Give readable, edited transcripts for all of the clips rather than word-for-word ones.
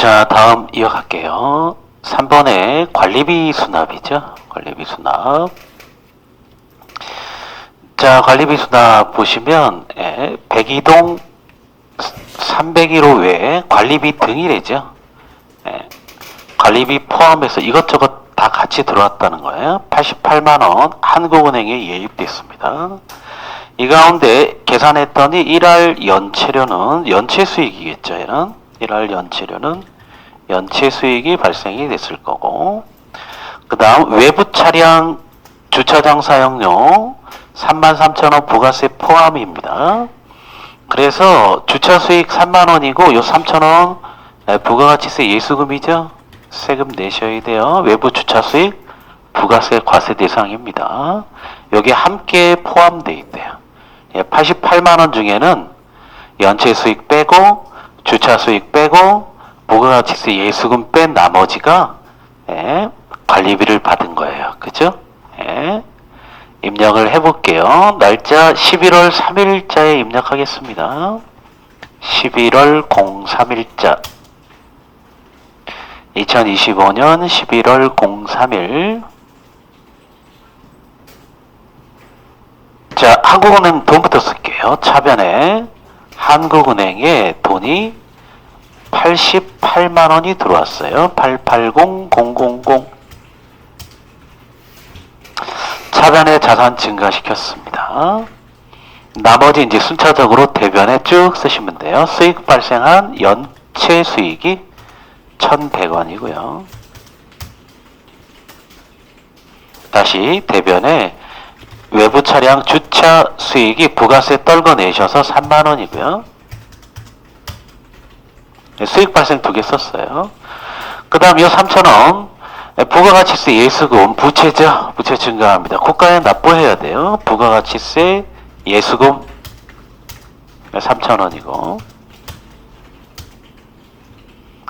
자, 다음 이어갈게요. 3번에 관리비 수납이죠. 관리비 수납. 자, 관리비 수납 보시면 102동 301호 외에 관리비 등이래죠. 관리비 포함해서 이것저것 다 같이 들어왔다는 거예요. 88만원 한국은행에 예입됐습니다. 이 가운데 계산했더니 1할 연체료는 연체수익이겠죠. 얘는 1할 연체료는 연체수익이 발생이 됐을 거고, 그 다음 외부 차량 주차장 사용료 33,000원 부가세 포함입니다. 그래서 주차수익 3만원이고 요 3,000원 부가가치세 예수금이죠. 세금 내셔야 돼요. 외부 주차수익 부가세 과세 대상입니다. 여기 함께 포함되어 있대요. 88만원 중에는 연체수익 빼고 주차수익 빼고 부가가치세 예수금 뺀 나머지가 관리비를 받은 거예요. 그죠? 입력을 해볼게요. 날짜 11월 3일자에 입력하겠습니다. 11월 03일자 2025년 11월 03일. 자, 한국은행 돈부터 쓸게요. 차변에 한국은행에 돈이 88만원이 들어왔어요. 880000. 차변에 자산 증가시켰습니다. 나머지 이제 순차적으로 대변에 쭉 쓰시면 돼요. 수익 발생한 연체 수익이 1,100원이고요. 다시 대변에 외부 차량 주차 수익이 부가세 떨궈 내셔서 3만원이고요. 수익 발생 2개 썼어요. 그 다음 이 3,000원 부가가치세 예수금 부채죠. 부채 증가합니다. 국가에 납부해야 돼요. 부가가치세 예수금 3,000원이고,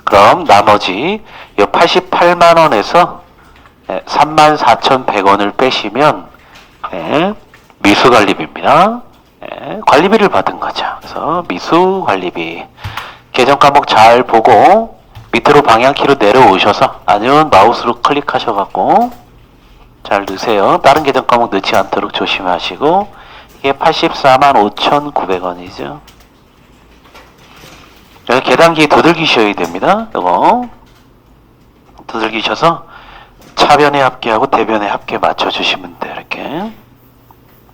그럼 나머지 이 88만원에서 34,100원을 빼시면 미수관리비입니다. 관리비를 받은 거죠. 그래서 미수관리비 계정 과목 잘 보고 밑으로 방향키로 내려오셔서, 아니면 마우스로 클릭하셔갖고 잘 넣으세요. 다른 계정 과목 넣지 않도록 조심하시고, 이게 845,900원이죠. 여기 계단기 두들기셔야 됩니다. 이거 두들기셔서 차변의 합계하고 대변의 합계 맞춰주시면 돼요. 이렇게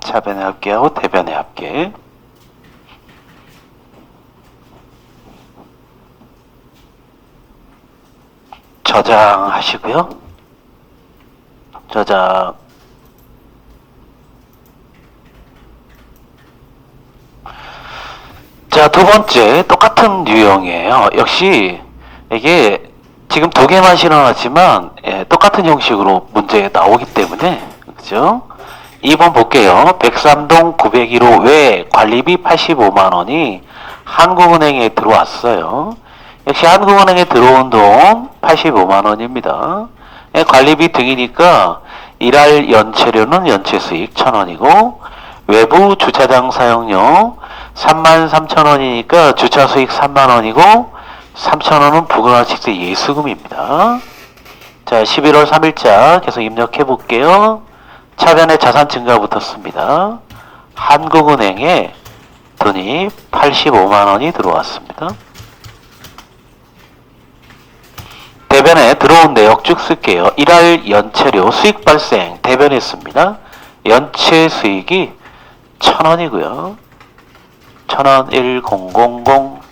차변의 합계하고 대변의 합계. 저장하시고요. 저장. 자, 두 번째 똑같은 유형이에요. 역시 이게 지금 2개만 실어놨지만 똑같은 형식으로 문제에 나오기 때문에, 그죠? 2번 볼게요. 103동 901호 외 관리비 85만원이 한국은행에 들어왔어요. 역시 한국은행에 들어온 돈 85만원입니다. 관리비 등이니까 1할 연체료는 연체수익 1,000원이고, 외부 주차장 사용료 33,000원이니까 주차수익 3만원이고, 3,000원은 부가가치세 예수금입니다. 자, 11월 3일자 계속 입력해 볼게요. 차변에 자산 증가 붙었습니다. 한국은행에 돈이 85만원이 들어왔습니다. 대변에 들어온 내역 쭉 쓸게요. 1할 연체료 수익 발생 대변했습니다. 연체 수익이 1,000원이고요. 1,000원 1000.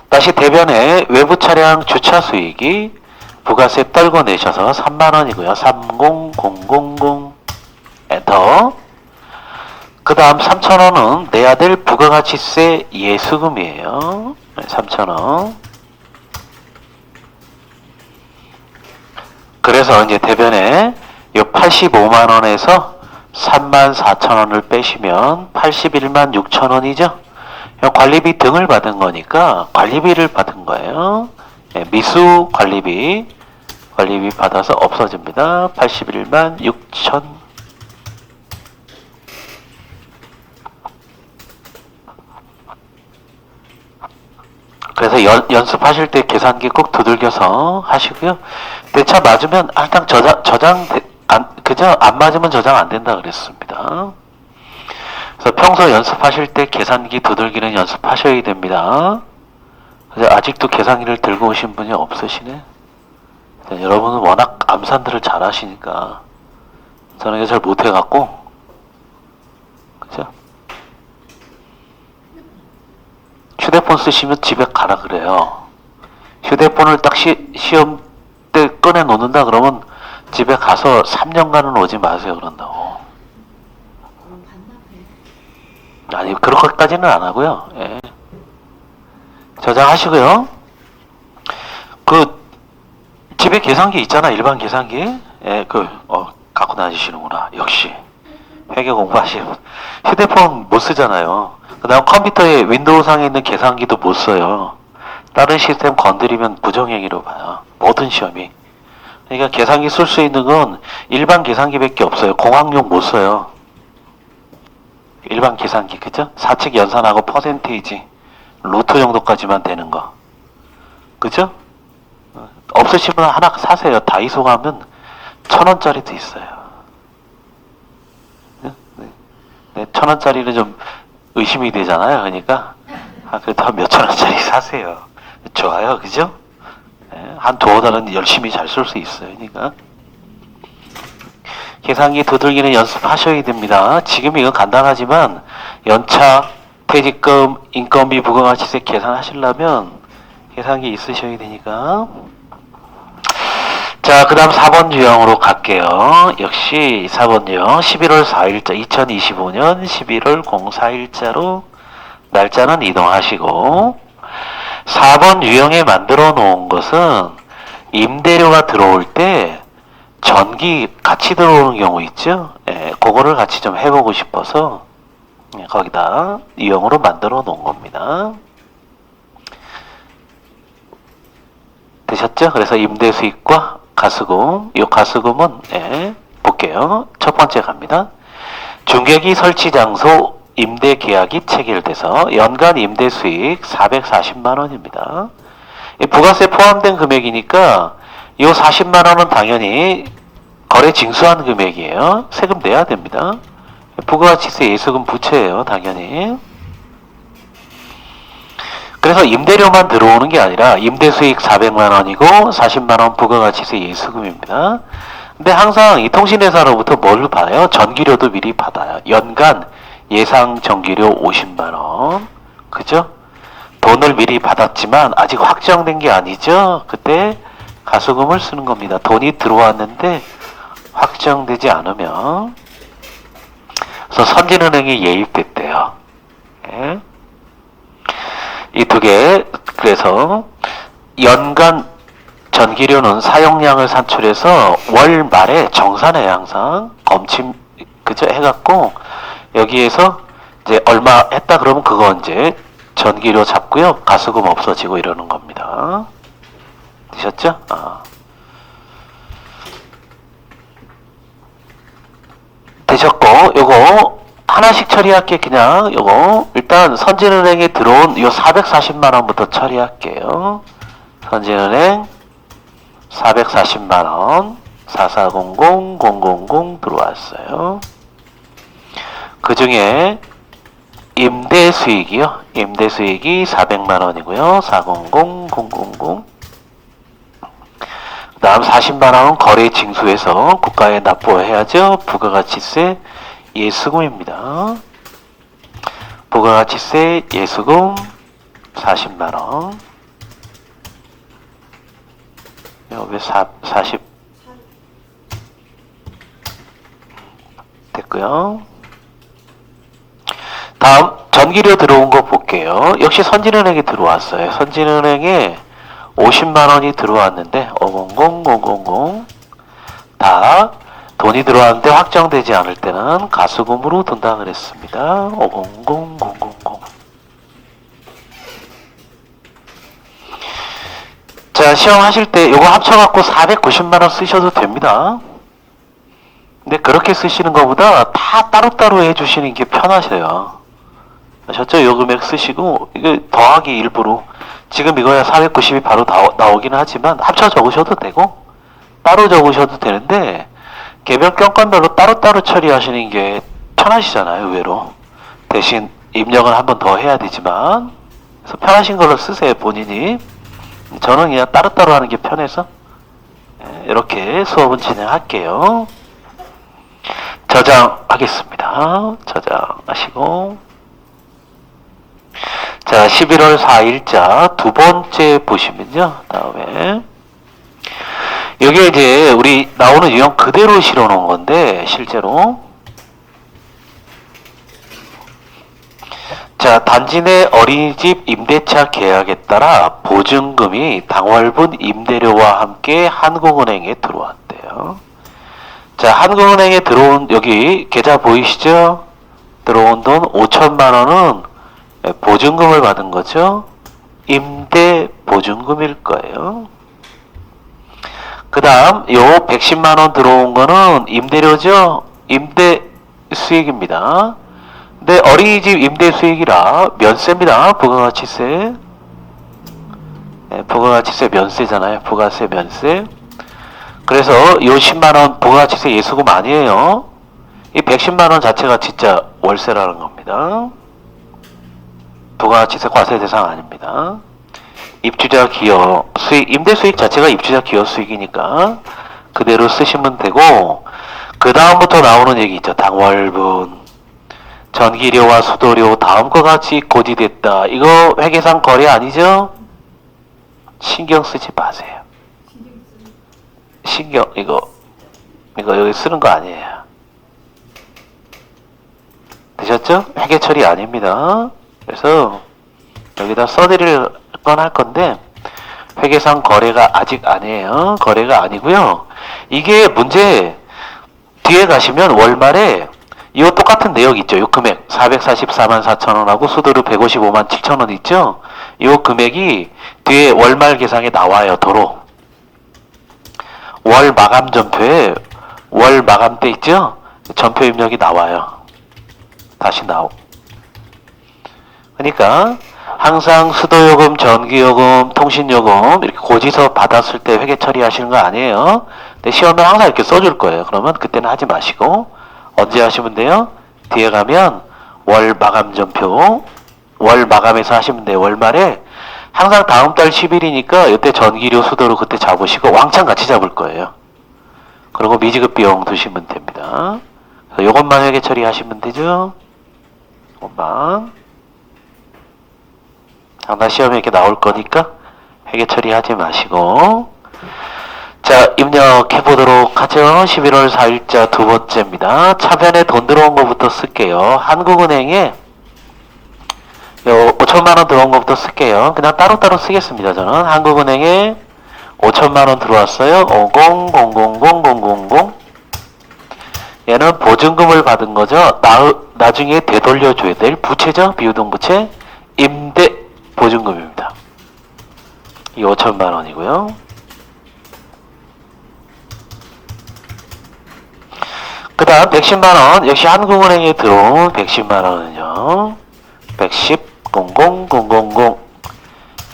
다시 대변에 외부 차량 주차 수익이 부가세 떨궈 내셔서 3만원이고요. 30000. 엔터. 그 다음 3,000원은 내야 될 부가가치세 예수금이에요. 3,000원. 그래서 이제 대변에 이 85만원에서 34,000원을 빼시면 816,000원이죠. 관리비 등을 받은 거니까 관리비를 받은 거예요. 미수 관리비 받아서 없어집니다. 816,000. 그래서 연습하실 때 계산기 꼭 두들겨서 하시고요. 내차 맞으면 항상 그저 안 맞으면 저장 안 된다 그랬습니다. 그래서 평소 연습하실 때 계산기 두들기는 연습하셔야 됩니다. 아직도 계산기를 들고 오신 분이 없으시네. 여러분은 워낙 암산들을 잘 하시니까 저는 이게 잘 못해갖고, 그죠? 휴대폰 쓰시면 집에 가라 그래요. 휴대폰을 딱 시험 때 꺼내 놓는다 그러면 집에 가서 3년간은 오지 마세요 그런다고. 아니 그렇게까지는 안 하고요. 예. 저장하시고요. 그 집에 계산기 있잖아, 일반 계산기. 예, 갖고 다니시는구나. 역시 회계 공부하시면 휴대폰 못 쓰잖아요. 그다음 컴퓨터에 윈도우상에 있는 계산기도 못 써요. 다른 시스템 건드리면 부정행위로 봐요. 모든 시험이. 그러니까 계산기 쓸 수 있는 건 일반 계산기밖에 없어요. 공학용 못 써요. 일반 계산기, 그죠? 사칙 연산하고 퍼센테이지, 루트 정도까지만 되는 거. 그죠? 없으시면 하나 사세요. 다이소 가면 1,000원짜리도 있어요. 네, 1,000원짜리는 좀 의심이 되잖아요. 그러니까 그래도 한 몇천 원짜리 사세요. 좋아요, 그죠? 네, 한 두어 달은 열심히 잘 쓸 수 있어요. 그러니까 계산기 두들기는 연습하셔야 됩니다. 지금 이건 간단하지만 연차, 퇴직금, 인건비, 부가가치세 계산하시려면 계산기 있으셔야 되니까. 자, 그 다음 4번 유형으로 갈게요. 역시 4번 유형 11월 4일자 2025년 11월 04일자로 날짜는 이동하시고, 4번 유형에 만들어 놓은 것은 임대료가 들어올 때 전기 같이 들어오는 경우 있죠. 예, 그거를 같이 좀 해보고 싶어서 거기다 유형으로 만들어 놓은 겁니다. 되셨죠? 그래서 임대 수익과 가수금, 이 가수금은 볼게요. 첫 번째 갑니다. 중개기 설치 장소 임대 계약이 체결돼서 연간 임대 수익 440만 원입니다. 부가세 포함된 금액이니까 이 40만 원은 당연히 거래 징수한 금액이에요. 세금 내야 됩니다. 부가가치세 예수금 부채예요, 당연히. 그래서 임대료만 들어오는 게 아니라 임대 수익 400만 원이고 40만 원 부가가치세 예수금입니다. 근데 항상 이 통신회사로부터 뭘 받아요? 전기료도 미리 받아요. 연간 예상 전기료 50만 원. 그죠? 돈을 미리 받았지만 아직 확정된 게 아니죠? 그때 가수금을 쓰는 겁니다. 돈이 들어왔는데 확정되지 않으면. 그래서 선진은행이 예입됐대요. 예? 이 두 개. 그래서 연간 전기료는 사용량을 산출해서 월 말에 정산해, 항상 검침 그저 해갖고 여기에서 이제 얼마 했다 그러면 그거 이제 전기료 잡고요, 가수금 없어지고 이러는 겁니다. 되셨죠? 되셨고, 요거 하나씩 처리할게. 그냥 요거 일단 선진은행에 들어온 요 440만 원부터 처리할게요. 선진은행 440만 원 4400000 들어왔어요. 그 중에 임대 수익이요. 임대 수익이 400만 원이고요. 400000. 그 다음 40만 원은 거래 징수해서 국가에 납부해야죠. 부가가치세 예수금입니다. 부가가치세 예수금 40만 원. 왜 40 됐고요. 다음 전기료 들어온 거 볼게요. 역시 선진은행에 들어왔어요. 선진은행에 50만 원이 들어왔는데 500 다 돈이 들어왔는데 확정되지 않을 때는 가수금으로 든다 그랬습니다. 500 자, 시험 하실 때 요거 합쳐갖고 490만 원 쓰셔도 됩니다. 근데 그렇게 쓰시는 것보다 다 따로따로 해주시는 게 편하셔요. 아셨죠? 요 금액 쓰시고 이거 더하기 일부로 지금 이거야 490이 바로 나오긴 하지만 합쳐 적으셔도 되고 따로 적으셔도 되는데 개별 건건별로 따로따로 처리하시는 게 편하시잖아요. 의외로. 대신 입력은 한 번 더 해야 되지만 그래서 편하신 걸로 쓰세요. 본인이. 저는 그냥 따로따로 하는 게 편해서 이렇게 수업은 진행할게요. 저장하겠습니다. 저장하시고 자 11월 4일자 두 번째 보시면요. 다음에 여기에 이제 우리 나오는 유형 그대로 실어 놓은 건데 실제로 자 단지 내 어린이집 임대차 계약에 따라 보증금이 당월분 임대료와 함께 한국은행에 들어왔대요. 자 한국은행에 들어온 여기 계좌 보이시죠? 들어온 돈 5천만 원은 보증금을 받은 거죠. 임대 보증금일 거예요. 그 다음 요 110만 원 들어온 거는 임대료죠. 임대 수익입니다. 근데 어린이집 임대 수익이라 면세입니다. 부가가치세. 부가가치세 면세잖아요. 부가세 면세. 그래서 요 10만 원 부가가치세 예수금 아니에요. 이 110만 원 자체가 진짜 월세라는 겁니다. 부가가치세 과세 대상 아닙니다. 입주자 기여 수익, 임대 수익 자체가 입주자 기여 수익이니까 그대로 쓰시면 되고, 그 다음부터 나오는 얘기 있죠. 당월분, 전기료와 수도료 다음과 같이 고지됐다. 이거 회계상 거래 아니죠? 신경 쓰지 마세요. 이거 여기 쓰는 거 아니에요. 되셨죠? 회계 처리 아닙니다. 그래서 여기다 써드릴 건 할 건데 회계상 거래가 아직 아니에요. 거래가 아니고요. 이게 문제 뒤에 가시면 월말에 이 똑같은 내역 있죠. 이 금액 444만 4천 원하고 수도료 155만 7천 원 있죠. 이 금액이 뒤에 월말 계상에 나와요. 도로 월 마감 전표에 월 마감 때 있죠. 전표 입력이 나와요. 다시 그러니까 항상 수도요금, 전기요금, 통신요금 이렇게 고지서 받았을 때 회계 처리하시는 거 아니에요. 근데 시험에 항상 이렇게 써줄 거예요. 그러면 그때는 하지 마시고 언제 하시면 돼요? 뒤에 가면 월 마감 전표, 월 마감해서 하시면 돼요. 월말에 항상 다음 달 10일이니까 이때 전기료, 수도료 그때 잡으시고 왕창 같이 잡을 거예요. 그리고 미지급 비용 두시면 됩니다. 요것만 회계 처리하시면 되죠. 요것만. 항상 시험에 이렇게 나올 거니까 회계 처리하지 마시고. 자, 입력해 보도록 하죠. 11월 4일자 두 번째입니다. 차변에 돈 들어온 거부터 쓸게요. 한국은행에 요 5천만 원 들어온 거부터 쓸게요. 그냥 따로따로 쓰겠습니다. 저는 한국은행에 5천만 원 들어왔어요. 5000000. 얘는 보증금을 받은 거죠. 나중에 되돌려줘야 될 부채죠. 비유동 부채. 임대 보증금입니다. 이 5천만 원이고요. 그 다음 110만 원. 역시 한국은행에 들어온 110만 원은요. 110,000,000.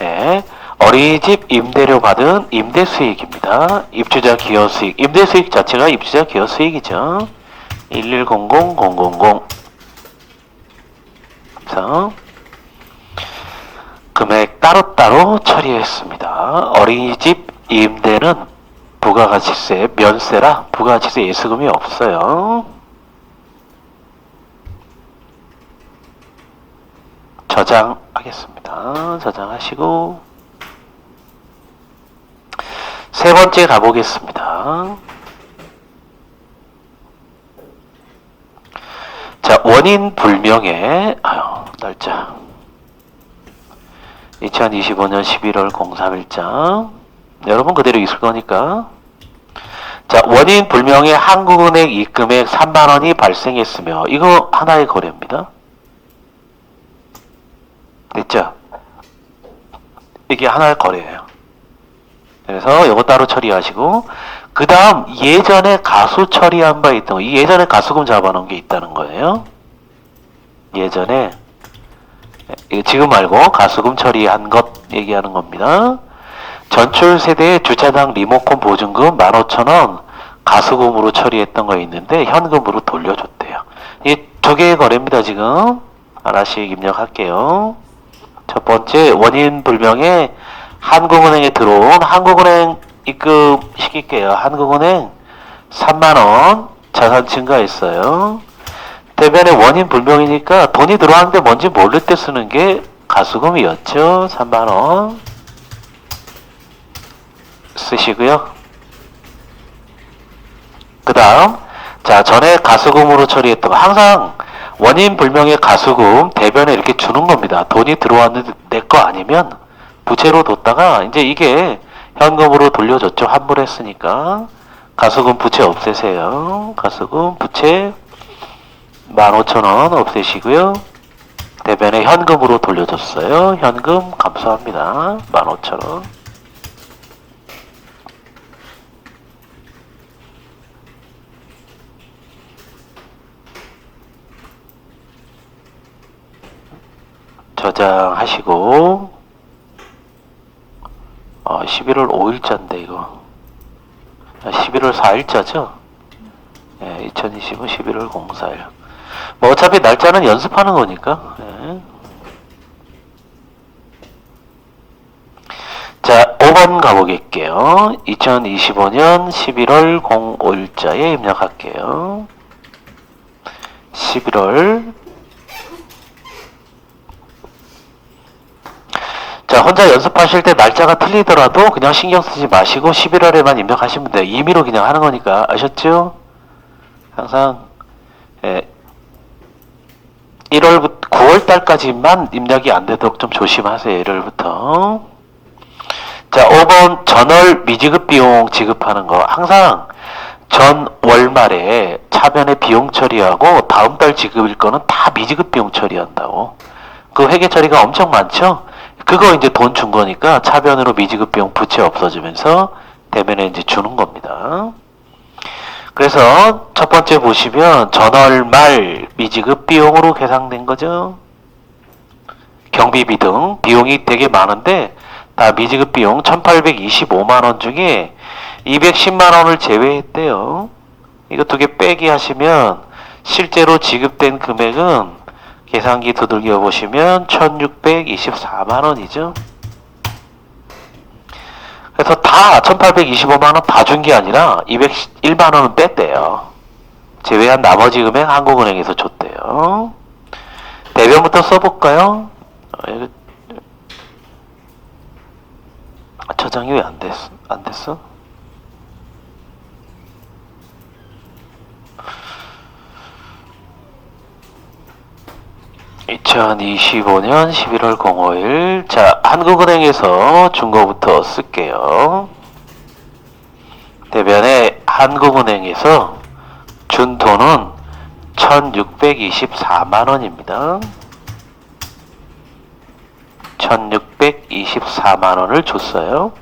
네. 어린이집 임대료 받은 임대 수익입니다. 입주자 기여 수익. 임대 수익 자체가 입주자 기여 수익이죠. 110,000,000. 그래서 금액 따로따로 처리했습니다. 어린이집 임대는 부가가치세 면세라 부가가치세 예수금이 없어요. 저장하겠습니다. 저장하시고 세 번째 가보겠습니다. 자, 원인 불명의 날짜 2025년 11월 03일자 여러분 그대로 있을 거니까. 자, 원인 불명의 한국은행 입금액 3만 원이 발생했으며 이거 하나의 거래입니다. 됐죠? 이게 하나의 거래예요. 그래서 이거 따로 처리하시고, 그 다음 예전에 가수 처리한 바 있던 거, 이 예전에 가수금 잡아놓은 게 있다는 거예요. 예전에 이거 지금 말고 가수금 처리한 것 얘기하는 겁니다. 전출 세대의 주차장 리모컨 보증금 15,000원 가수금으로 처리했던 거 있는데 현금으로 돌려줬대요. 이 두 개의 거래입니다. 지금 하나씩 입력할게요. 첫 번째, 원인 불명의 한국은행에 들어온 한국은행 입금 시킬게요. 한국은행 3만원 자산 증가했어요. 대변에 원인 불명이니까 돈이 들어왔는데 뭔지 모를 때 쓰는 게 가수금이었죠. 3만원 쓰시고요. 그 다음, 자, 전에 가수금으로 처리했던 거, 항상 원인 불명의 가수금 대변에 이렇게 주는 겁니다. 돈이 들어왔는데 내 거 아니면 부채로 뒀다가 이제 이게 현금으로 돌려줬죠. 환불했으니까. 가수금 부채 없애세요. 가수금 부채 15,000원 없애시고요. 대변에 현금으로 돌려줬어요. 현금 감사합니다. 15,000원. 저장하시고 11월 5일자인데 이거 11월 4일자죠? 예, 2025 11월 04일. 뭐 어차피 날짜는 연습하는 거니까. 예. 자, 5번 가보겠게요. 2025년 11월 05일자에 입력할게요. 11월. 자, 혼자 연습하실 때 날짜가 틀리더라도 그냥 신경 쓰지 마시고 11월에만 입력하시면 돼요. 임의로 그냥 하는 거니까. 아셨죠? 항상 1월부터 9월달까지만 입력이 안 되도록 좀 조심하세요. 1월부터. 자, 5번 전월 미지급 비용 지급하는 거. 항상 전 월말에 차변에 비용 처리하고 다음 달 지급일 거는 다 미지급 비용 처리한다고. 그 회계 처리가 엄청 많죠? 그거 이제 돈 준 거니까 차변으로 미지급 비용 부채 없어지면서 대면에 이제 주는 겁니다. 그래서 첫 번째 보시면 전월 말 미지급 비용으로 계산된 거죠. 경비비 등 비용이 되게 많은데 다 미지급 비용 1825만원 중에 210만원을 제외했대요. 이거 두 개 빼기 하시면 실제로 지급된 금액은 계산기 두들겨 보시면 1624만원이죠. 그래서 다 1825만원 다 준 게 아니라 201만원은 뺐대요. 제외한 나머지 금액 한국은행에서 줬대요. 대변부터 써볼까요? 저장이 왜 안 됐어? 2025년 11월 05일. 자, 한국은행에서 준 거부터 쓸게요. 대변에 한국은행에서 준 돈은 1624만원입니다. 1624만원을 줬어요.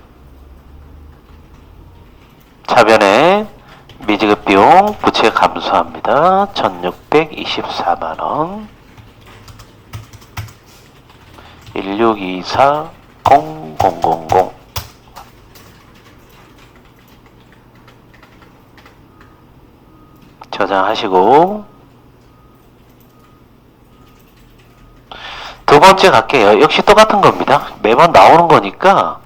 차변에 미지급 비용 부채 감소합니다. 1624만원. 16240000 저장하시고 두 번째 갈게요. 역시 똑같은 겁니다. 매번 나오는 거니까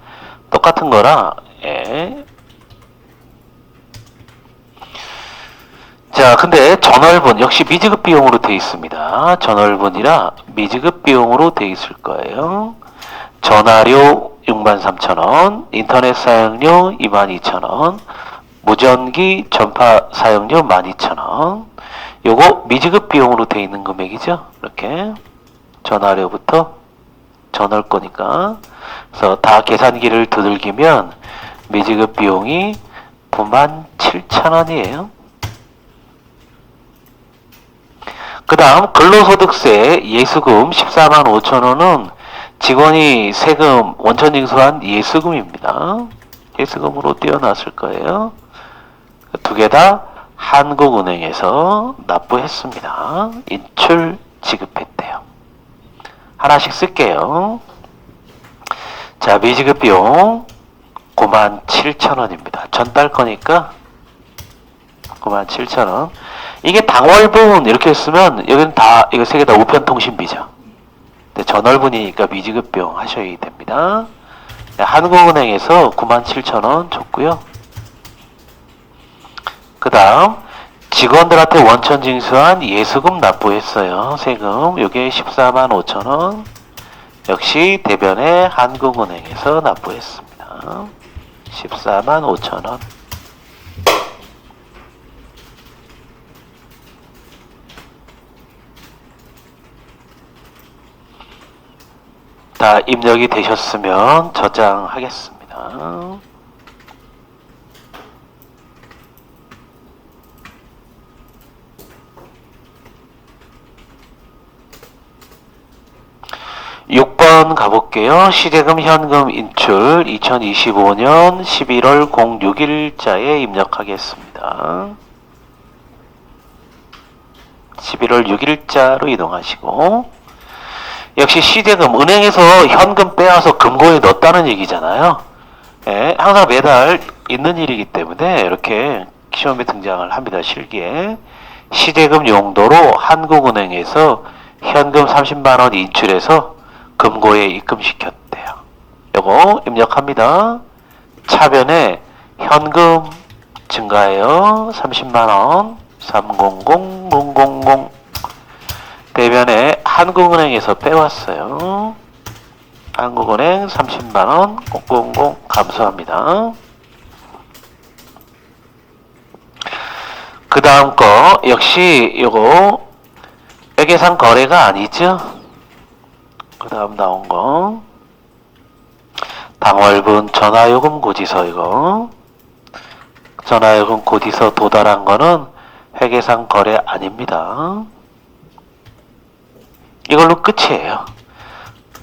똑같은 거라. 예. 자, 근데 전월분 역시 미지급 비용으로 되어 있습니다. 전월분이라 미지급 비용으로 되어 있을 거예요. 전화료 63,000원, 인터넷 사용료 22,000원, 무전기 전파 사용료 12,000원. 요거 미지급 비용으로 되어 있는 금액이죠. 이렇게 전화료부터 전월 거니까. 그래서 다 계산기를 두들기면 미지급 비용이 97,000원이에요. 그 다음 근로소득세 예수금 14만 5천원은 직원이 세금 원천징수한 예수금입니다. 예수금으로 띄어놨을 거예요. 두 개 다 한국은행에서 납부했습니다. 인출 지급했대요. 하나씩 쓸게요. 자, 미지급 비용 97,000원입니다. 전달 거니까 97,000원. 이게 당월분 이렇게 쓰면 여기는 다 이거 세 개 다 우편통신비죠. 근데 전월분이니까 미지급 비용 하셔야 됩니다. 네, 한국은행에서 97,000원 줬고요. 그 다음 직원들한테 원천 징수한 예수금 납부했어요. 세금 요게 145,000원. 역시 대변에 한국은행에서 납부했습니다. 145,000원. 다 입력이 되셨으면 저장하겠습니다. (6번) 가볼게요. 시제금 현금 인출 2025년 11월 06일자에 입력하겠습니다. 11월 6일자로 이동하시고, 역시 시제금 은행에서 현금 빼와서 금고에 넣었다는 얘기잖아요. 예, 항상 매달 있는 일이기 때문에 이렇게 시험에 등장을 합니다. 실기에. 시제금 용도로 한국은행에서 현금 30만원 인출해서 금고에 입금시켰대요. 요거 입력합니다. 차변에 현금 증가해요. 30만원 300000 대변에 한국은행에서 빼왔어요. 한국은행 30만원 000 감소합니다. 그 다음 거 역시 요거 회계상 거래가 아니죠. 그 다음 나온 거 당월분 전화요금 고지서. 이거 전화요금 고지서 도달한 거는 회계상 거래 아닙니다. 이걸로 끝이에요.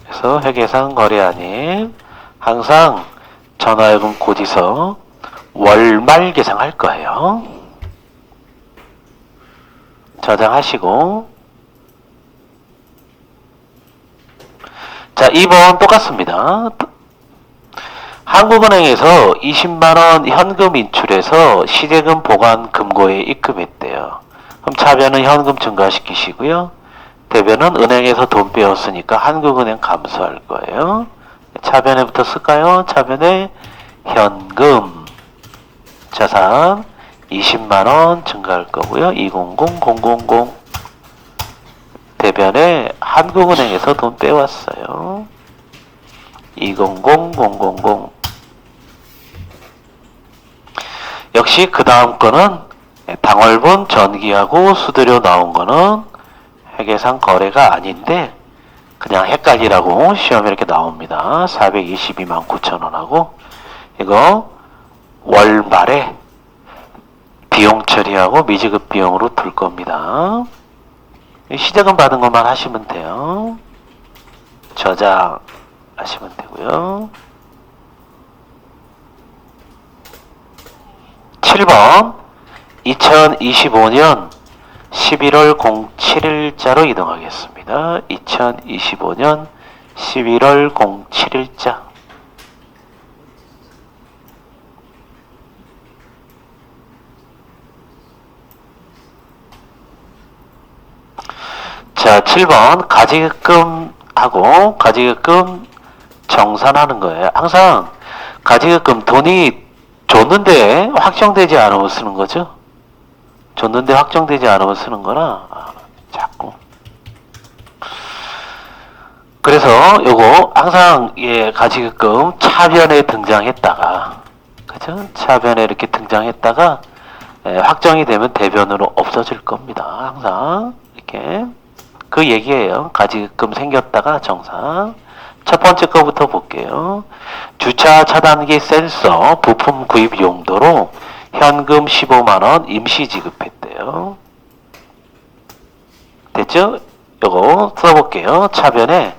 그래서 회계상 거래 아닌, 항상 전화요금 고지서 월말 계상할 거예요. 저장하시고, 자, 2번 똑같습니다. 한국은행에서 20만원 현금 인출해서 시제금 보관 금고에 입금했대요. 그럼 차변은 현금 증가시키시고요. 대변은 은행에서 돈 빼었으니까 한국은행 감수할 거예요. 차변에부터 쓸까요? 차변에 현금 자산 20만원 증가할 거고요. 200000 대변에 한국은행에서 돈 빼왔어요. 200000 역시 그 다음 거는 당월분 전기하고 수수료 나온 거는 회계상 거래가 아닌데 그냥 헷갈리라고 시험에 이렇게 나옵니다. 422만 9천원하고 이거 월말에 비용 처리하고 미지급 비용으로 둘 겁니다. 시제금 받은 것만 하시면 돼요. 저장하시면 되고요. 7번 2025년 11월 07일자로 이동하겠습니다. 2025년 11월 07일자. 자, 7번 가지급금하고 가지급금 정산하는 거예요. 항상 가지급금 돈이 줬는데 확정되지 않으면 쓰는 거죠. 줬는데 확정되지 않으면 쓰는 거라 자꾸. 그래서 요거 항상 가지급금 차변에 등장했다가, 그죠? 차변에 이렇게 등장했다가 확정이 되면 대변으로 없어질 겁니다. 항상 이렇게 그 얘기예요. 가지급금 생겼다가 정산. 첫 번째 거부터 볼게요. 주차 차단기 센서 부품 구입 용도로 현금 15만원 임시 지급했대요. 됐죠? 요거 써볼게요. 차변에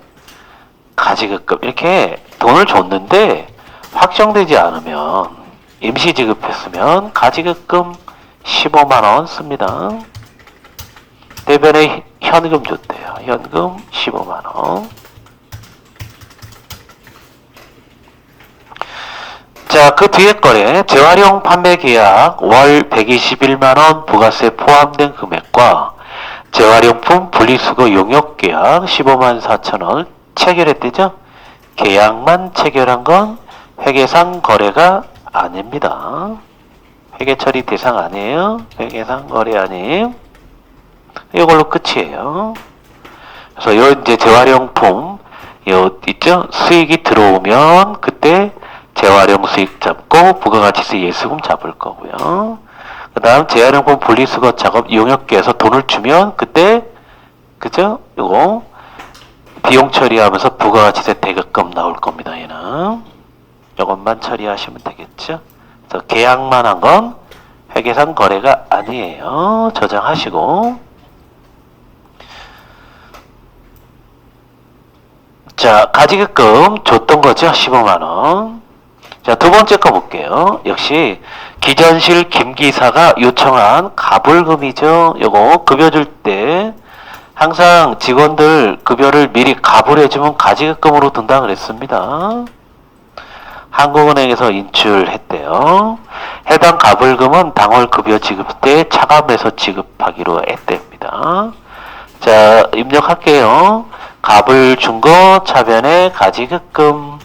가지급금 이렇게 돈을 줬는데 확정되지 않으면 임시 지급했으면 가지급금 15만원 씁니다. 대변에 현금 줬대요. 현금 15만원. 그 뒤에 거래 재활용 판매 계약 월 121만원 부가세 포함된 금액과 재활용품 분리수거 용역 계약 15만 4천원 체결했대죠. 계약만 체결한 건 회계상 거래가 아닙니다. 회계 처리 대상 아니에요. 회계상 거래 아님. 이걸로 끝이에요. 그래서 요 이제 재활용품 요 있죠? 수익이 들어오면 그때 재활용 수익 잡고 부가가치세 예수금 잡을 거고요. 그 다음 재활용품 분리수거 작업 용역계에서 돈을 주면 그때 그죠? 요거 비용 처리하면서 부가가치세 대급금 나올 겁니다. 얘는 요것만 처리하시면 되겠죠. 그래서 계약만 한 건 회계상 거래가 아니에요. 저장하시고. 자, 가지급금 줬던 거죠. 15만원. 자, 두 번째 거 볼게요. 역시 기전실 김기사가 요청한 가불금이죠. 요거 급여 줄 때 항상 직원들 급여를 미리 가불해주면 가지급금으로 든다 그랬습니다. 한국은행에서 인출했대요. 해당 가불금은 당월 급여 지급 때 차감해서 지급하기로 했답니다. 자, 입력할게요. 갑을 준 거 차변에 가지급금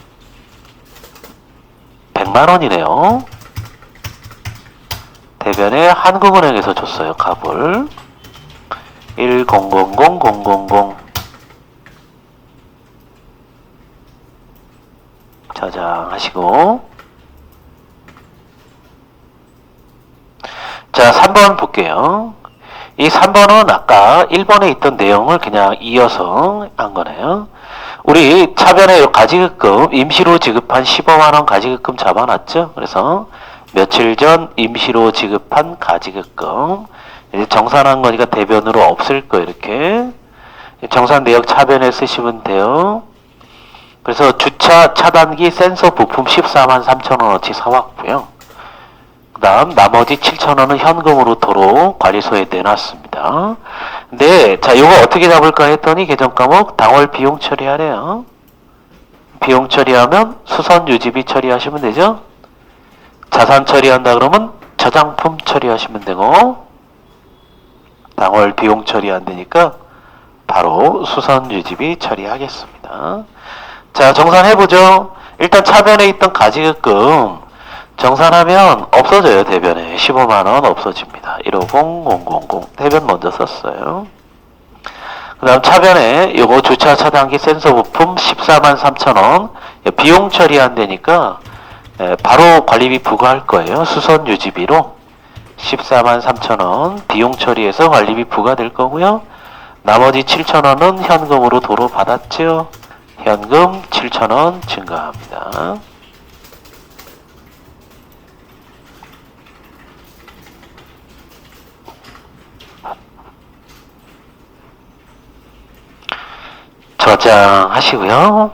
100만원이네요. 대변에 한국은행에서 줬어요. 갑을 1000000 저장하시고. 자, 3번 볼게요. 이 3번은 아까 1번에 있던 내용을 그냥 이어서 한 거네요. 우리 차변에 가지급금 임시로 지급한 15만원 가지급금 잡아놨죠. 그래서 며칠 전 임시로 지급한 가지급금 이제 정산한 거니까 대변으로 없을 거예요. 이렇게 정산 내역 차변에 쓰시면 돼요. 그래서 주차 차단기 센서 부품 14만 3천원어치 사왔고요. 그 다음 나머지 7천원은 현금으로 도로 관리소에 내놨습니다. 근데 자, 요거 어떻게 잡을까 했더니 개정과목 당월 비용 처리하래요. 비용 처리하면 수선 유지비 처리하시면 되죠. 자산 처리한다 그러면 저장품 처리하시면 되고, 당월 비용 처리 안 되니까 바로 수선 유지비 처리하겠습니다. 자, 정산해보죠. 일단 차변에 있던 가지급금 정산하면 없어져요. 대변에 15만원 없어집니다. 150,000 대변 먼저 썼어요. 그 다음 차변에 요거 주차 차단기 센서 부품 14만 3천원 비용 처리 안 되니까 바로 관리비 부과할 거예요. 수선 유지비로 14만 3천원 비용 처리해서 관리비 부과될 거고요. 나머지 7천원은 현금으로 도로 받았죠. 현금 7천원 증가합니다. 저장하시고요.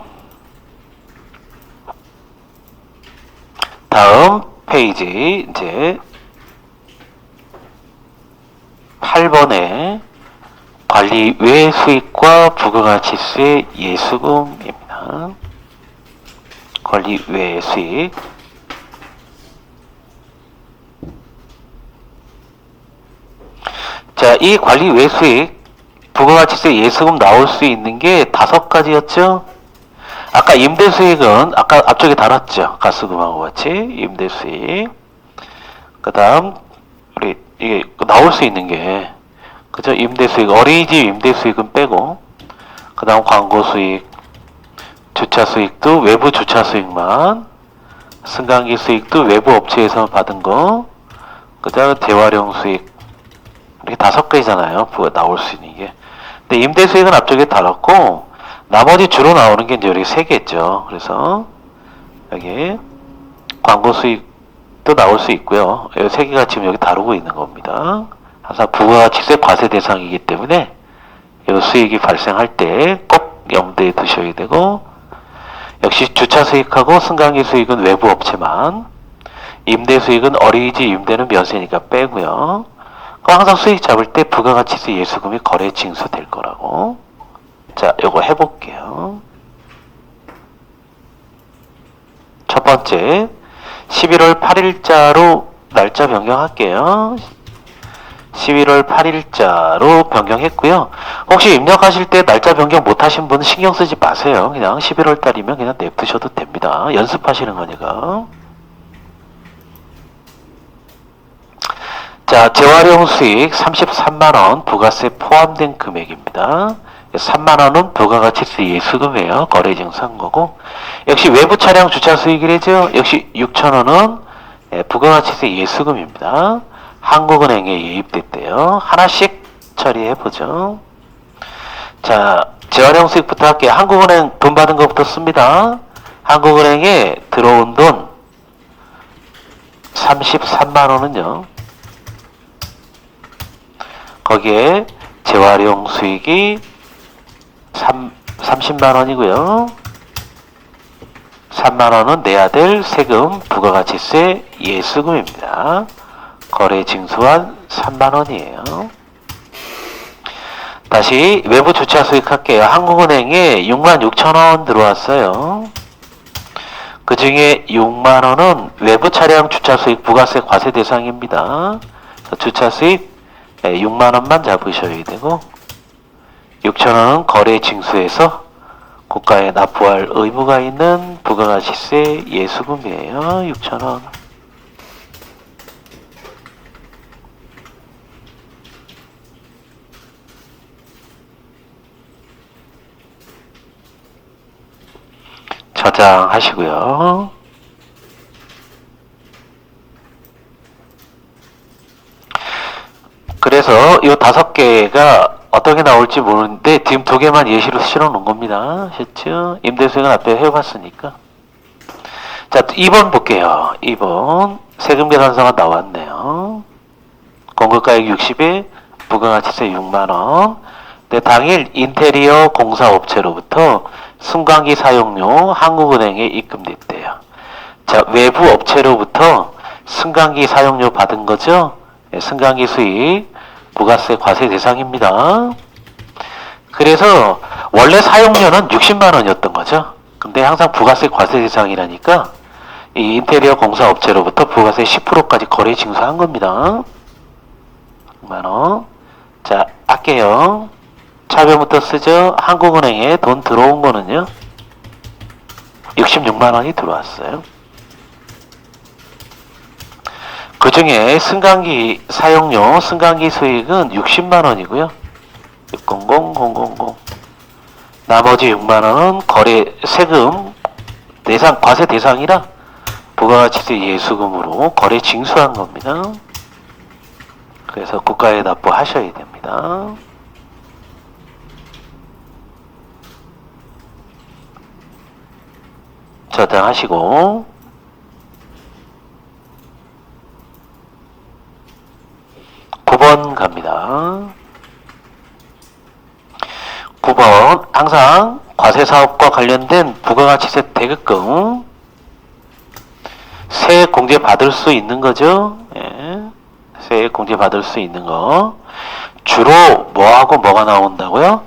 다음 페이지 이제 8번에 관리 외 수익과 부가가치세 예수금입니다. 관리 외 수익. 자, 이 관리 외 수익 부가가치세 예수금 나올 수 있는 게 5가지였죠. 아까 임대수익은 아까 앞쪽에 달았죠. 가스금하고 같이 임대수익. 그 다음 우리 이게 나올 수 있는 게 그죠? 임대수익, 어린이집 임대수익은 빼고, 그 다음 광고수익, 주차수익도 외부 주차수익만, 승강기 수익도 외부 업체에서 받은 거, 그 다음 재활용 수익, 이렇게 5개잖아요. 나올 수 있는 게. 근데 임대수익은 앞쪽에 달았고, 나머지 주로 나오는 게 이제 여기 3개죠. 그래서, 여기, 광고수익도 나올 수 있고요. 이 3개가 지금 여기 다루고 있는 겁니다. 항상 부가가치세 과세 대상이기 때문에 이 수익이 발생할 때 꼭 염두에 두셔야 되고, 역시 주차 수익하고 승강기 수익은 외부 업체만, 임대 수익은 어린이집 임대는 면세니까 빼고요. 항상 수익 잡을 때 부가가치세 예수금이 거래 징수될 거라고. 자, 요거 해볼게요. 첫 번째, 11월 8일자로 날짜 변경할게요. 11월 8일자로 변경했고요. 혹시 입력하실 때 날짜 변경 못하신 분은 신경 쓰지 마세요. 그냥 11월 달이면 그냥 냅두셔도 됩니다. 연습하시는 거니까. 자, 재활용 수익 33만원 부가세 포함된 금액입니다. 3만원은 부가가치세 예수금이에요. 거래증서한 거고. 역시 외부 차량 주차 수익이래죠. 역시 6천원은 부가가치세 예수금입니다. 한국은행에 예입됐대요. 하나씩 처리해보죠. 자, 재활용 수익부터 할게요. 한국은행 돈 받은 것부터 씁니다. 한국은행에 들어온 돈 33만원은요. 거기에 재활용 수익이 30만원이고요. 3만원은 내야 될 세금, 부가가치세, 예수금입니다. 거래 징수한 3만원이에요. 다시 외부 주차 수익 할게요. 한국은행에 66,000원 들어왔어요. 그 중에 6만원은 외부 차량 주차 수익 부가세 과세 대상입니다. 주차 수익 6만원만 잡으셔야 되고, 6천원은 거래 징수에서 국가에 납부할 의무가 있는 부가가치세 예수금이에요. 6천원. 저장하시고요. 그래서 이 5개가 어떻게 나올지 모르는데 지금 2개만 예시로 실어 놓은 겁니다. 아셨죠? 임대수익은 앞에 해봤으니까. 자, 2번 볼게요. 2번 세금 계산서가 나왔네요. 공급가액 60에 부가가치세 6만원. 네, 당일 인테리어 공사업체로부터 승강기 사용료 한국은행에 입금됐대요. 자, 외부 업체로부터 승강기 사용료 받은 거죠? 네, 승강기 수익 부가세 과세 대상입니다. 그래서 원래 사용료는 60만원이었던 거죠. 근데 항상 부가세 과세 대상이라니까 이 인테리어 공사업체로부터 부가세 10%까지 거래 징수한 겁니다. 6만원. 자, 할게요. 차변부터 쓰죠. 한국은행에 돈 들어온 거는요 66만원이 들어왔어요. 그 중에 승강기 사용료, 승강기 수익은 60만원이고요. 600,000. 나머지 6만원은 거래 세금 대상, 과세 대상이라 부가가치세 예수금으로 거래 징수한 겁니다. 그래서 국가에 납부하셔야 됩니다. 저장하시고 9번 갑니다. 9번 항상 과세사업과 관련된 부가가치세 대급금 세액 공제 받을 수 있는 거죠. 예. 세액 공제 받을 수 있는 거 주로 뭐하고 뭐가 나온다고요?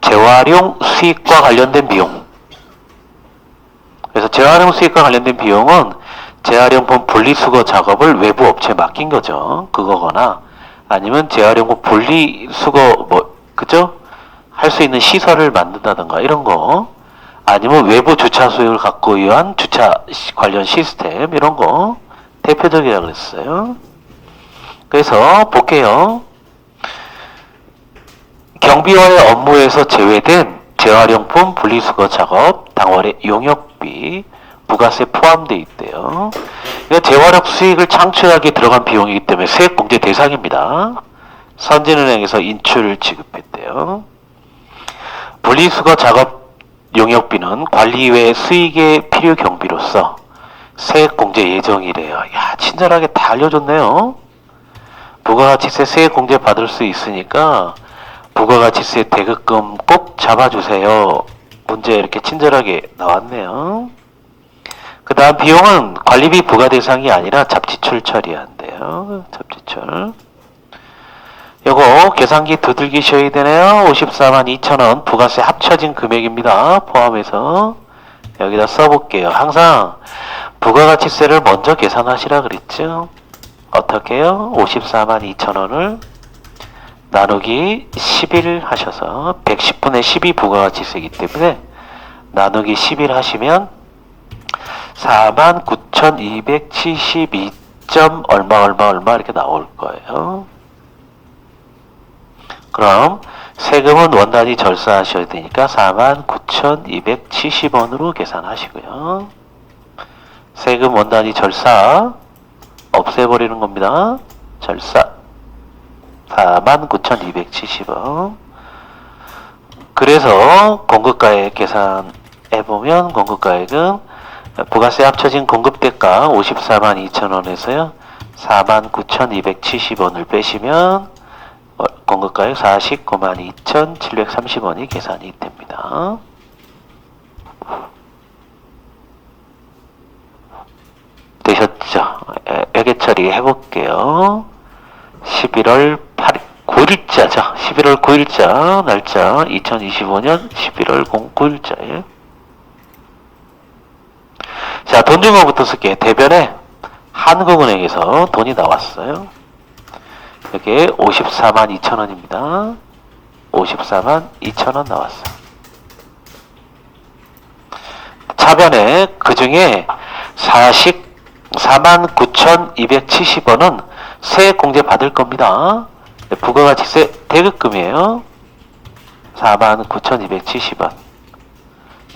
재활용 수익과 관련된 비용. 그래서 재활용 수익과 관련된 비용은 재활용품 분리수거 작업을 외부 업체에 맡긴 거죠. 그거거나 아니면 재활용품 분리수거 그죠? 할 수 있는 시설을 만든다든가 이런 거, 아니면 외부 주차 수익을 갖고 위한 주차 관련 시스템 이런 거 대표적이라고 그랬어요. 그래서 볼게요. 경비와의 업무에서 제외된 재활용품 분리수거 작업 당월의 용역비 부가세 포함되어 있대요. 그러니까 재활용 수익을 창출하기 들어간 비용이기 때문에 세액공제 대상입니다. 선진은행에서 인출 지급했대요. 분리수거 작업 용역비는 관리 외 수익의 필요 경비로서 세액공제 예정이래요. 야, 친절하게 다 알려줬네요. 부가가치세 세액공제 받을 수 있으니까 부가가치세 대급금 꼭 잡아주세요. 문제 이렇게 친절하게 나왔네요. 그 다음 비용은 관리비 부과 대상이 아니라 잡지출 처리한대요. 잡지출. 요거 계산기 두들기셔야 되네요. 542,000원 부가세 합쳐진 금액입니다. 포함해서 여기다 써볼게요. 항상 부가가치세를 먼저 계산하시라 그랬죠. 어떻게 해요? 54만 2천원을 나누기 11 하셔서 110분의 10이 부가가치세이기 때문에 나누기 11 하시면 49,272. 얼마 이렇게 나올 거예요. 그럼 세금은 원단위 절사하셔야 되니까 49,270원으로 계산하시고요. 세금 원단위 절사 없애버리는 겁니다. 절사 49,270원. 그래서 공급가액 계산해보면 공급가액은 부가세 합쳐진 공급대가 54만 2천원에서요 49,270원을 빼시면 공급가액 49만 2,730원이 계산이 됩니다. 되셨죠? 회계 처리 해볼게요. 11월 9일자죠. 11월 9일자 날짜 2025년 11월 9일자에 자, 돈 준 거부터 쓸게요. 대변에 한국은행에서 돈이 나왔어요. 이게 54만 2천원입니다. 54만 2천원 나왔어요. 차변에 그 중에 44만 9,270원은 세액공제 받을 겁니다. 부가가치세 대급금이에요. 4만 9,270원.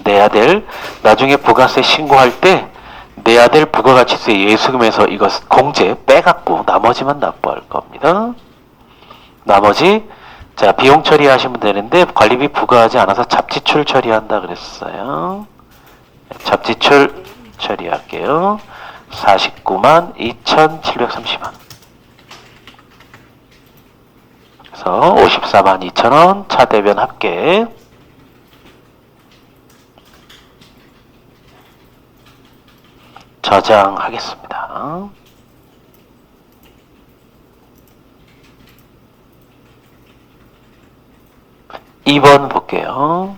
내야 될, 나중에 부가세 신고할 때 내야 될 부가가치세 예수금에서 이거 공제 빼갖고 나머지만 납부할 겁니다. 나머지, 자, 비용 처리하시면 되는데 관리비 부과하지 않아서 잡지출 처리한다 그랬어요. 잡지출 처리할게요. 49만 2,730원. 그래서 54만 2천원 차대변 합계 저장하겠습니다. (2번) 볼게요.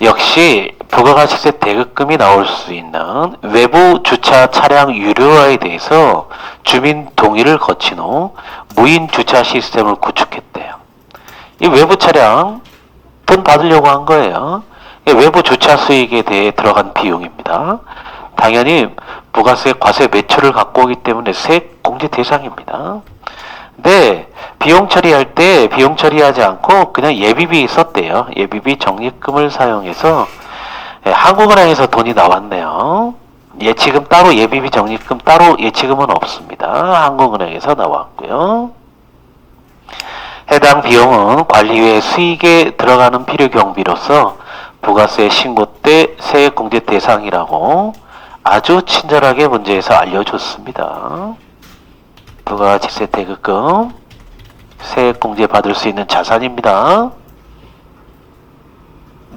역시 부가가치세 대급금이 나올 수 있는 외부 주차 차량 유료화에 대해서 주민 동의를 거친 후 무인 주차 시스템을 구축했대요. 이 외부 차량 돈 받으려고 한 거예요. 외부 주차 수익에 대해 들어간 비용입니다. 당연히 부가세 과세 매출을 갖고 오기 때문에 세액 공제 대상입니다. 근데 비용 처리할 때 비용 처리하지 않고 그냥 예비비 썼대요. 예비비 적립금을 사용해서 한국은행에서 돈이 나왔네요. 예치금 따로 예비비 적립금 따로 예치금은 없습니다. 한국은행에서 나왔고요. 해당 비용은 관리회 수익에 들어가는 필요 경비로서 부가세 신고 때 세액 공제 대상이라고 아주 친절하게 문제에서 알려줬습니다. 부가가치세 대급금 세액 공제 받을 수 있는 자산입니다.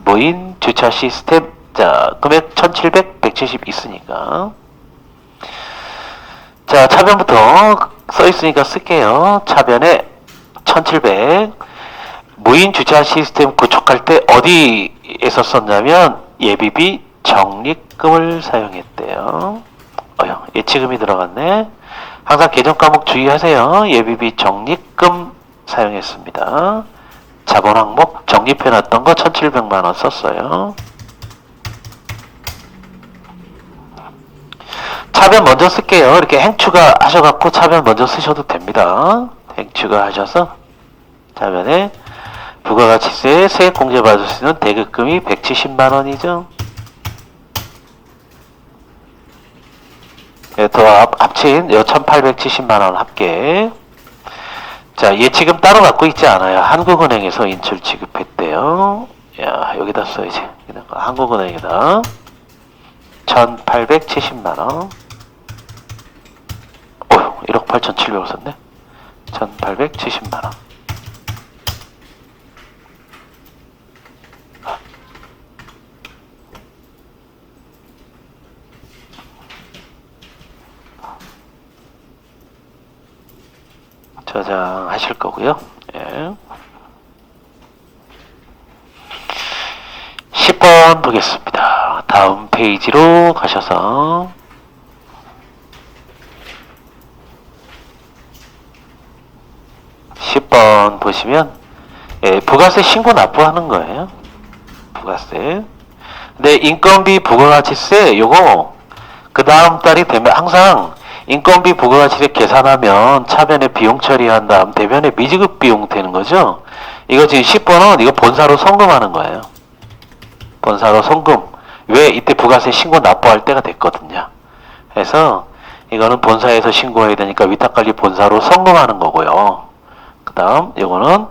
무인 주차 시스템, 자, 금액 1,700, 170 있으니까. 자, 차변부터 써있으니까 쓸게요. 차변에 1,700 무인 주차 시스템 구축할 때 어디에서 썼냐면 예비비 적립금을 사용했대요. 예치금이 들어갔네. 항상 계정 과목 주의하세요. 예비비 적립금 사용했습니다. 자본 항목 적립해놨던 거 1,700만원 썼어요. 차변 먼저 쓸게요. 이렇게 행추가 하셔갖고 차변 먼저 쓰셔도 됩니다. 행추가 하셔서 차변에 부가가치세 세액 공제 받을 수 있는 대급금이 170만원이죠. 더 합친 1,870만원 합계. 자, 예치금 따로 갖고 있지 않아요. 한국은행에서 인출 지급했대요. 야, 여기다 써야지. 한국은행에다 1,870만원. 1억 8,700을 썼네. 1,870만원. 저장하실 거고요. 예. 10번 보겠습니다. 다음 페이지로 가셔서 10번 보시면 부가세 신고 납부하는 거예요. 부가세. 근데 인건비 부가가치세 요거 그 다음 달이 되면 항상 인건비 부가가치세 계산하면 차변에 비용 처리한 다음 대변에 미지급 비용 되는 거죠. 이거 지금 10번은 이거 본사로 송금하는 거예요. 본사로 송금. 왜 이때 부가세 신고 납부할 때가 됐거든요. 그래서 이거는 본사에서 신고해야 되니까 위탁관리 본사로 송금하는 거고요. 그 다음 요거는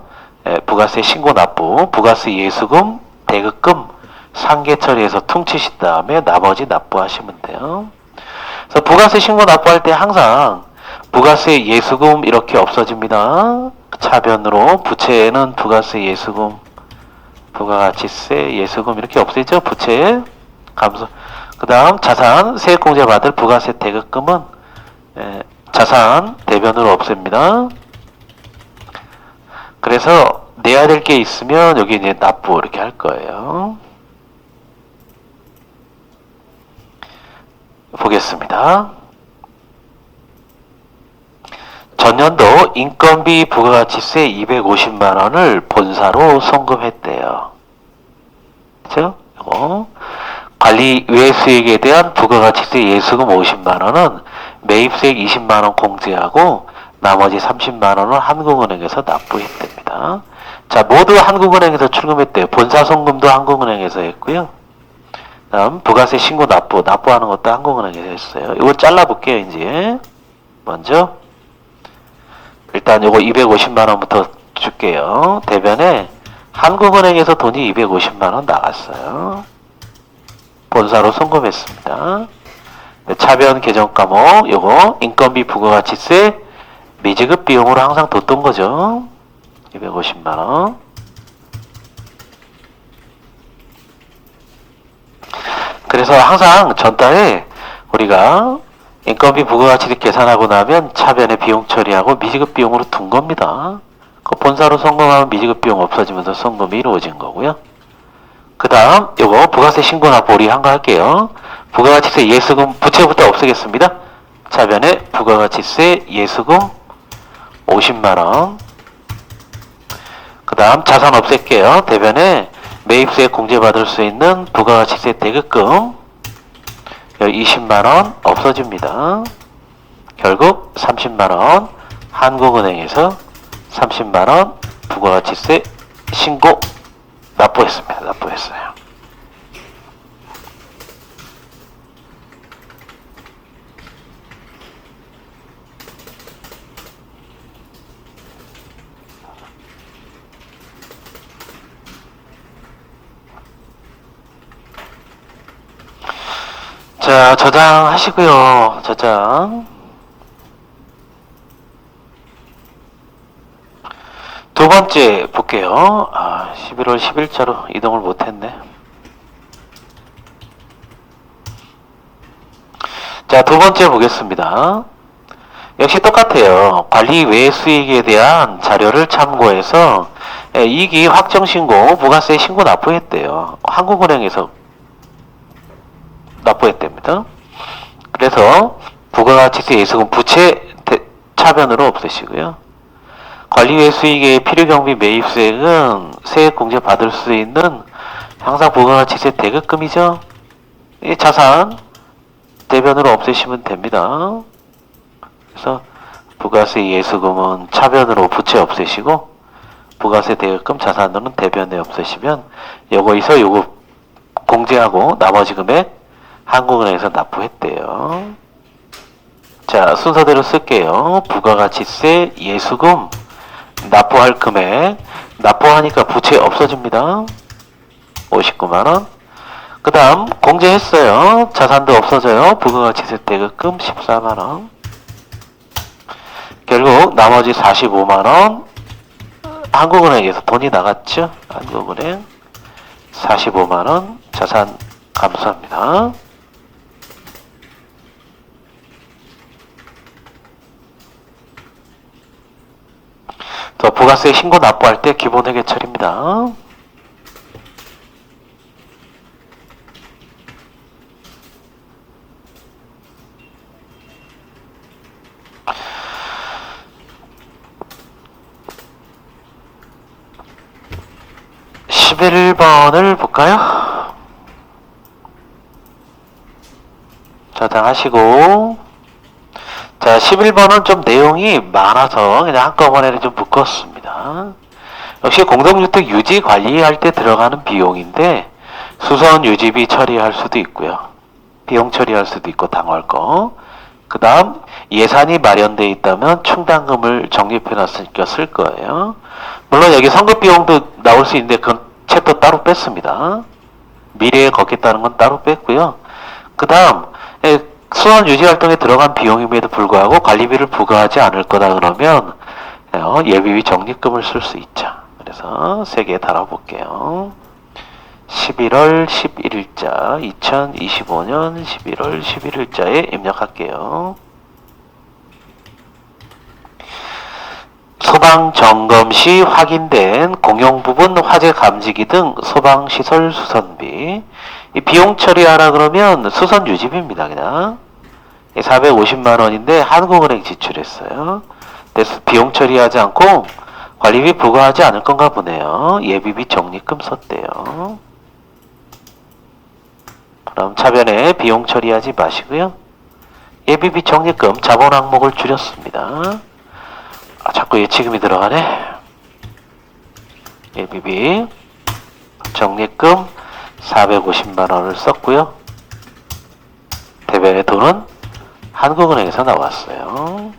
부가세 신고 납부, 부가세 예수금, 대급금 상계 처리해서 퉁치신 다음에 나머지 납부하시면 돼요. 그래서 부가세 신고 납부할 때 항상 부가세 예수금 이렇게 없어집니다. 차변으로 부채는 부가세 예수금, 부가가치세 예수금 이렇게 없애죠. 부채 감소. 그 다음 자산 세액공제 받을 부가세 대급금은 자산 대변으로 없앱니다. 그래서 내야 될 게 있으면 여기 이제 납부 이렇게 할 거예요. 보겠습니다. 전년도 인건비 부가가치세 250만 원을 본사로 송금했대요. 그죠? 관리 외 수익에 대한 부가가치세 예수금 50만 원은 매입세액 20만 원 공제하고 나머지 30만 원을 한국은행에서 납부했답니다. 자, 모두 한국은행에서 출금했대요. 본사 송금도 한국은행에서 했고요. 다음 부가세 신고 납부하는 것도 한국은행에서 했어요. 이거 잘라볼게요. 이제 먼저 일단 요거 250만 원부터 줄게요. 대변에 한국은행에서 돈이 250만 원 나갔어요. 본사로 송금했습니다. 차변 개정 과목 요거 인건비 부가가치세 미지급 비용으로 항상 뒀던 거죠. 250만 원. 그래서 항상 전달에 우리가 인건비 부가가치세 계산하고 나면 차변에 비용 처리하고 미지급 비용으로 둔 겁니다. 그 본사로 송금하면 미지급 비용 없어지면서 송금이 이루어진 거고요. 그 다음 요거 부가세 신고 납부 우리 한 거 할게요. 부가가치세 예수금 부채부터 없애겠습니다. 차변에 부가가치세 예수금 50만원. 그 다음 자산 없앨게요. 대변에 매입세 공제받을 수 있는 부가가치세 대급금 20만원 없어집니다. 결국 30만원 한국은행에서 30만원 부가가치세 신고 납부했습니다. 납부했어요. 자, 저장하시고요. 저장. 두 번째 볼게요. 11월 10일자로 이동을 못했네. 자, 두 번째 보겠습니다. 역시 똑같아요. 관리 외 수익에 대한 자료를 참고해서 이익이 확정신고, 부가세 신고 납부했대요. 한국은행에서 납부했답니다. 그래서 부가가치세 예수금 부채 차변으로 없애시고요. 관리 외 수익의 필요경비 매입세액은 세액공제 받을 수 있는 항상 부가가치세 대급금이죠. 이 자산 대변으로 없애시면 됩니다. 그래서 부가세 예수금은 차변으로 부채 없애시고 부가세 대급금 자산으로는 대변에 없애시면 요거에서 요거 공제하고 나머지 금액 한국은행에서 납부했대요. 자, 순서대로 쓸게요. 부가가치세 예수금 납부할 금액 납부하니까 부채 없어집니다. 59만원. 그 다음 공제했어요. 자산도 없어져요. 부가가치세 대급금 14만원. 결국 나머지 45만원 한국은행에서 돈이 나갔죠. 한국은행 45만원 자산 감소합니다. 또 부가세 신고 납부할 때 기본회계 처리입니다. 11번을 볼까요? 저장하시고, 자, 11번은 좀 내용이 많아서 그냥 한꺼번에 좀 묶었습니다. 역시 공동주택 유지 관리할 때 들어가는 비용인데, 수선 유지비 처리할 수도 있고요. 비용 처리할 수도 있고, 당할 거. 그 다음, 예산이 마련되어 있다면 충당금을 적립해놨으니까 쓸 거예요. 물론 여기 선급 비용도 나올 수 있는데, 그건 챕터 따로 뺐습니다. 미래에 걷겠다는 건 따로 뺐고요. 그 다음, 수선 유지 활동에 들어간 비용임에도 불구하고 관리비를 부과하지 않을 거다 그러면 예비비 적립금을 쓸 수 있죠. 그래서 3개 달아볼게요. 11월 11일자 2025년 11월 11일자에 입력할게요. 소방점검 시 확인된 공용부분 화재 감지기 등 소방시설 수선비. 이 비용 처리하라 그러면 수선 유지비입니다. 그냥 450만원인데 한국은행 지출했어요. 그래서 비용 처리하지 않고 관리비 부과하지 않을 건가 보네요. 예비비 적립금 썼대요. 그럼 차변에 비용 처리하지 마시고요. 예비비 적립금 자본 항목을 줄였습니다. 자꾸 예치금이 들어가네. 예비비 적립금 450만원을 썼고요. 대변의 돈은 한국은행에서 나왔어요.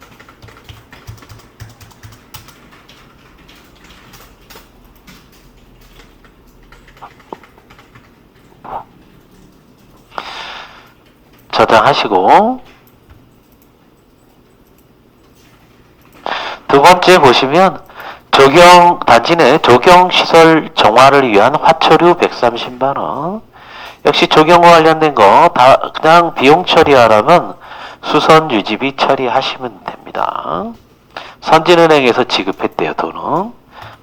저장하시고 두 번째 보시면 단지 내 조경시설 정화를 위한 화초류 130만원. 역시 조경과 관련된 거 다 그냥 비용 처리하라면 수선 유지비 처리하시면 됩니다. 선진은행에서 지급했대요, 돈은.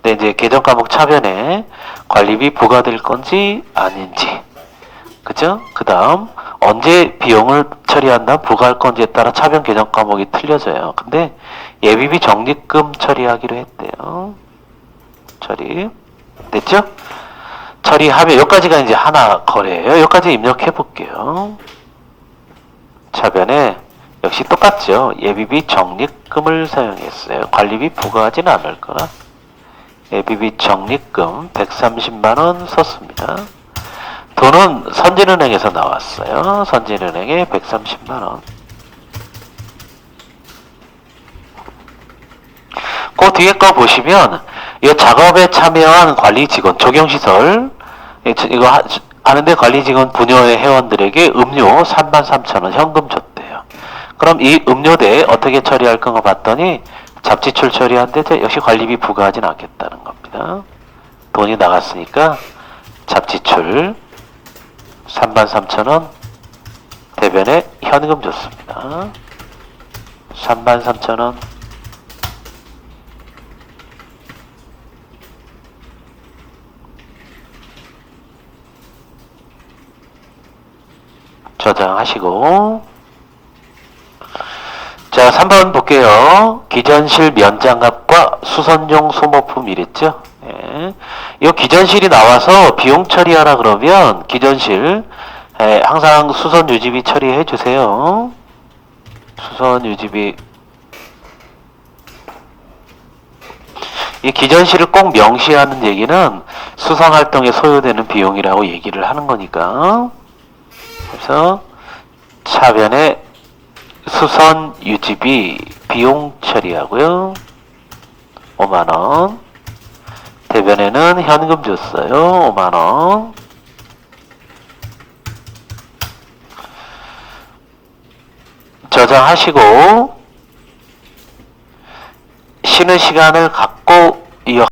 근데 이제 계정 과목 차변에 관리비 부과될 건지 아닌지. 그죠? 그 다음, 언제 비용을 처리한다, 부과할 건지에 따라 차변 계정 과목이 틀려져요. 근데 예비비 적립금 처리하기로 했대요. 처리. 됐죠? 처리하면, 여기까지가 이제 하나 거래예요. 여기까지 입력해 볼게요. 차변에, 역시 똑같죠. 예비비 적립금을 사용했어요. 관리비 부과하지는 않을 거라. 예비비 적립금 130만원 썼습니다. 돈은 선진은행에서 나왔어요. 선진은행에 130만원. 그 뒤에 거 보시면 이 작업에 참여한 관리 직원, 조경시설 이거 하는데 관리 직원 부녀의 회원들에게 음료 33,000원 현금 줬대요. 그럼 이 음료대 어떻게 처리할 건가 봤더니 잡지출 처리한데 역시 관리비 부과하진 않겠다는 겁니다. 돈이 나갔으니까 잡지출 33,000원 대변에 현금 줬습니다. 33,000원. 저장하시고 자 3번 볼게요. 기전실 면장갑과 수선용 소모품 이랬죠. 예. 이 기전실이 나와서 비용 처리하라 그러면 기전실 항상 수선 유지비 처리해 주세요. 수선 유지비. 이 기전실을 꼭 명시하는 얘기는 수선 활동에 소요되는 비용이라고 얘기를 하는 거니까. 그래서 차변에 수선 유지비 비용 처리하고요. 5만원. 대변에는 현금 줬어요. 5만원. 저장하시고 쉬는 시간을 갖고